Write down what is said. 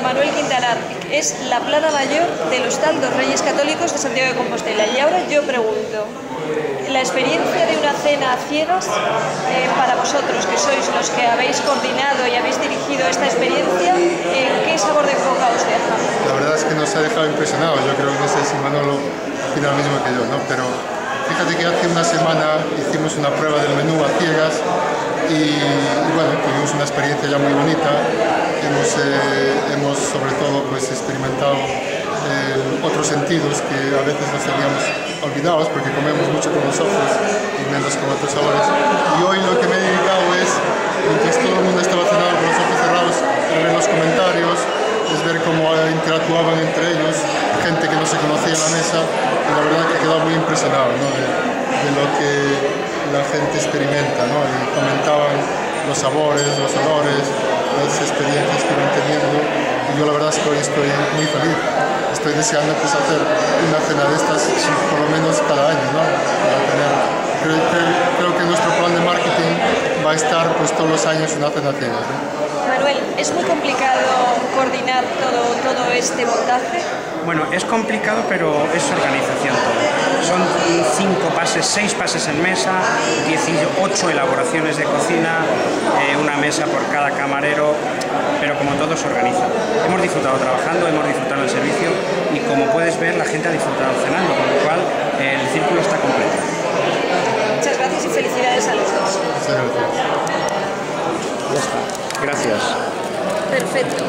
Manuel Quintanar, es la plana mayor del Hostal dos Reyes Católicos de Santiago de Compostela. Y ahora yo pregunto, la experiencia de una cena a ciegas, para vosotros, que sois los que habéis coordinado y habéis dirigido esta experiencia, ¿qué sabor de boca os deja? La verdad es que nos ha dejado impresionados. Yo creo que no sé si Manolo opina lo mismo que yo, ¿no? Pero fíjate que hace una semana hicimos una prueba del menú a ciegas y bueno, tuvimos una experiencia ya muy bonita. Hemos sobre todo pues experimentado otros sentidos que a veces los teníamos olvidados porque comemos mucho con los ojos y menos con otros sabores. Y hoy lo que me he dedicado es, mientras todo el mundo estaba cenando con los ojos cerrados, ver los comentarios, es ver cómo interactuaban entre ellos, gente que no se conocía en la mesa, y la verdad que he quedado muy impresionado, ¿no? de lo que la gente experimenta, ¿no? Y comentaban los sabores, los olores, las experiencias que van teniendo, y yo la verdad es que hoy estoy muy feliz. Estoy deseando pues, hacer una cena de estas por lo menos cada año, ¿no? Creo que nuestro plan de marketing va a estar pues, todos los años una cena ciegas, ¿no? Manuel, ¿es muy complicado coordinar todo este montaje? Bueno, es complicado, pero es organización todo. Son 6 pases en mesa, 18 elaboraciones de cocina, una mesa por cada camarero, pero como todo se organiza. Hemos disfrutado trabajando, hemos disfrutado el servicio y como puedes ver la gente ha disfrutado cenando, con lo cual el círculo está completo. Muchas gracias y felicidades a los dos. Muchas gracias. Ya está. Gracias. Perfecto.